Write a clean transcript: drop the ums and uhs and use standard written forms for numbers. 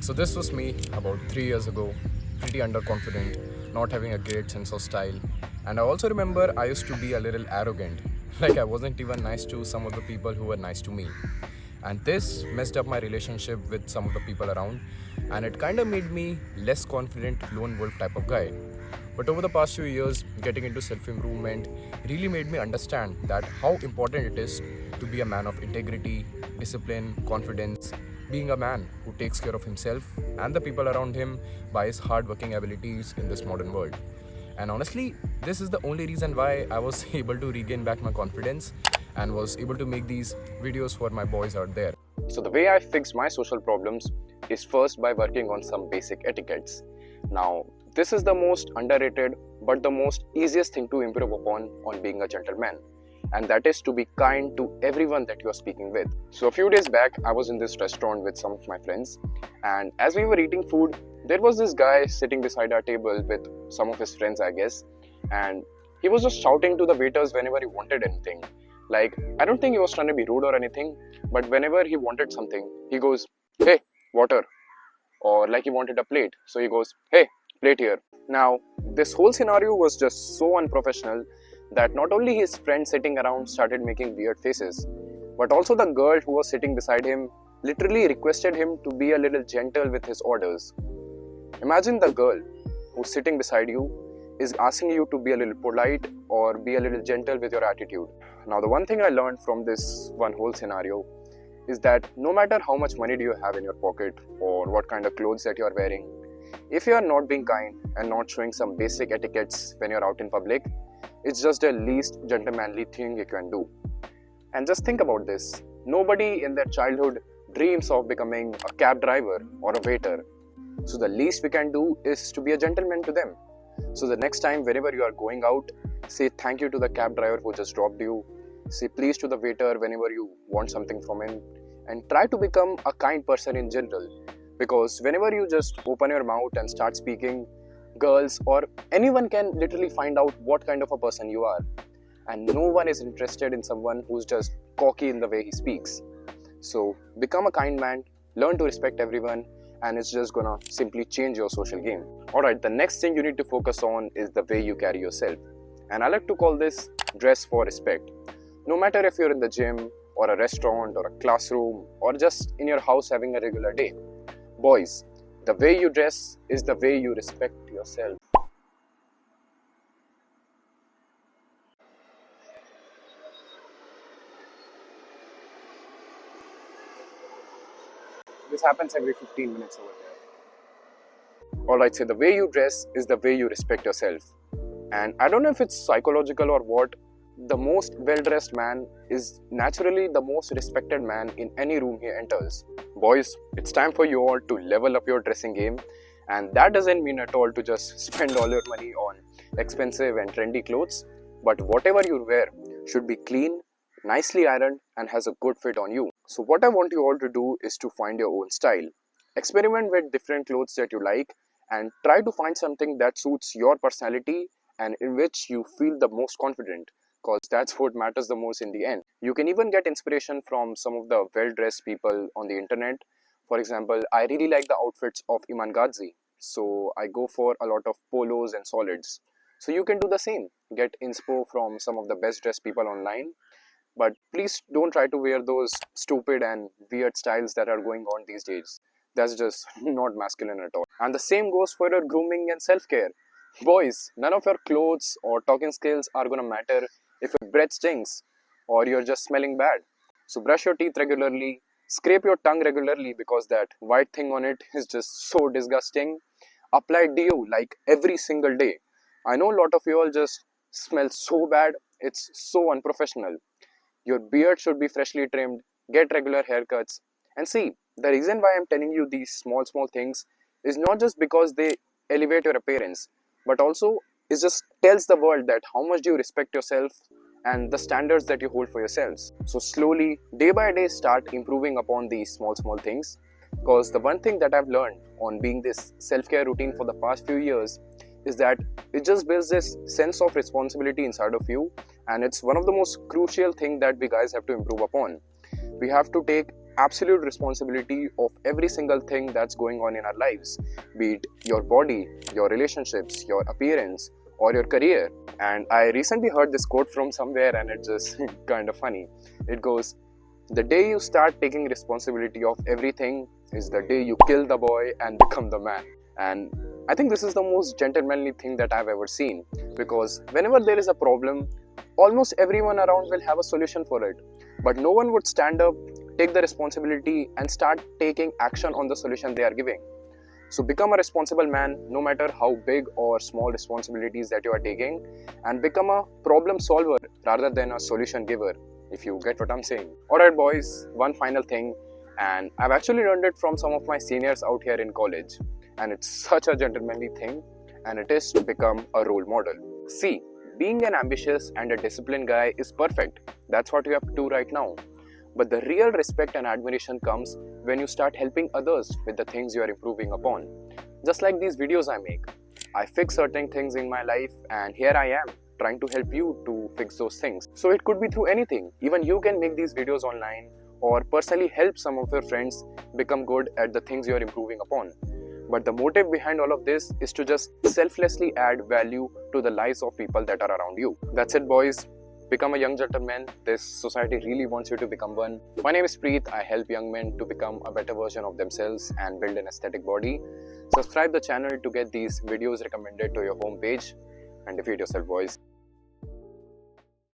So this was me about 3 years ago, pretty underconfident, not having a great sense of style. And I also remember I used to be a little arrogant, like I wasn't even nice to some of the people who were nice to me. And this messed up my relationship with some of the people around, and it kind of made me less confident lone wolf type of guy. But over the past few years, getting into self improvement really made me understand that how important it is to be a man of integrity, discipline, confidence, being a man who takes care of himself and the people around him by his hard-working abilities in this modern world. And honestly, this is the only reason why I was able to regain back my confidence and was able to make these videos for my boys out there. So the way I fixed my social problems is first by working on some basic etiquettes. Now, this is the most underrated but the most easiest thing to improve upon on being a gentleman, and that is to be kind to everyone that you are speaking with. So a few days back, I was in this restaurant with some of my friends, and as we were eating food, there was this guy sitting beside our table with some of his friends, I guess, and he was just shouting to the waiters whenever he wanted anything. Like, I don't think he was trying to be rude or anything, but whenever he wanted something, he goes, "Hey, water." Or like he wanted a plate, so he goes, "Hey, plate here." Now, this whole scenario was just so unprofessional that not only his friends sitting around started making weird faces, but also the girl who was sitting beside him literally requested him to be a little gentle with his orders. Imagine the girl who's sitting beside you is asking you to be a little polite or be a little gentle with your attitude. Now, the one thing I learned from this one whole scenario is that no matter how much money do you have in your pocket or what kind of clothes that you are wearing, if you are not being kind and not showing some basic etiquettes when you're out in public, it's just the least gentlemanly thing you can do. And just think about this. Nobody in their childhood dreams of becoming a cab driver or a waiter. So the least we can do is to be a gentleman to them. So the next time whenever you are going out, say thank you to the cab driver who just dropped you. Say please to the waiter whenever you want something from him. And try to become a kind person in general. Because whenever you just open your mouth and start speaking, girls or anyone can literally find out what kind of a person you are. And no one is interested in someone who's just cocky in the way he speaks. So become a kind man, learn to respect everyone, and it's just gonna simply change your social game. Alright, the next thing you need to focus on is the way you carry yourself. And I like to call this dress for respect. No matter if you're in the gym, or a restaurant, or a classroom, or just in your house having a regular day. Boys, the way you dress is the way you respect yourself. This happens every 15 minutes over there. Alright, so the way you dress is the way you respect yourself. And I don't know if it's psychological or what, the most well-dressed man is naturally the most respected man in any room he enters. Boys, it's time for you all to level up your dressing game, and that doesn't mean at all to just spend all your money on expensive and trendy clothes, but whatever you wear should be clean, nicely ironed, and has a good fit on you. So what I want you all to do is to find your own style. Experiment with different clothes that you like and try to find something that suits your personality and in which you feel the most confident. Because that's what matters the most in the end. You can even get inspiration from some of the well-dressed people on the internet. For example, I really like the outfits of Iman Gadzhi, so I go for a lot of polos and solids. So you can do the same. Get inspo from some of the best dressed people online, but please don't try to wear those stupid and weird styles that are going on these days. That's just not masculine at all. And the same goes for your grooming and self-care. Boys, none of your clothes or talking skills are gonna matter if your breath stinks or you're just smelling bad. So brush your teeth regularly, scrape your tongue regularly because that white thing on it is just so disgusting. Apply deo like every single day. I know a lot of you all just smell so bad, it's so unprofessional. Your beard should be freshly trimmed, get regular haircuts. And see, the reason why I'm telling you these small things is not just because they elevate your appearance, but also it just tells the world that how much do you respect yourself and the standards that you hold for yourselves. So slowly, day by day, start improving upon these small things. Because the one thing that I've learned on being this self-care routine for the past few years is that it just builds this sense of responsibility inside of you, and it's one of the most crucial things that we guys have to improve upon. We have to take absolute responsibility of every single thing that's going on in our lives, be it your body, your relationships, your appearance, or your career. And I recently heard this quote from somewhere and it's just kind of funny. It goes, "The day you start taking responsibility of everything is the day you kill the boy and become the man." And I think this is the most gentlemanly thing that I've ever seen, because whenever there is a problem, almost everyone around will have a solution for it. But no one would stand up, take the responsibility, and start taking action on the solution they are giving. So become a responsible man, no matter how big or small responsibilities that you are taking, and become a problem solver rather than a solution giver, if you get what I'm saying. Alright boys, one final thing, and I've actually learned it from some of my seniors out here in college, and it's such a gentlemanly thing, and it is to become a role model. See, being an ambitious and a disciplined guy is perfect. That's what you have to do right now. But the real respect and admiration comes when you start helping others with the things you are improving upon. Just like these videos I make. I fix certain things in my life and here I am trying to help you to fix those things. So it could be through anything. Even you can make these videos online or personally help some of your friends become good at the things you are improving upon. But the motive behind all of this is to just selflessly add value to the lives of people that are around you. That's it boys. Become a young gentleman. This society really wants you to become one. My name is Preet. I help young men to become a better version of themselves and build an aesthetic body. Subscribe the channel to get these videos recommended to your homepage and defeat yourself boys.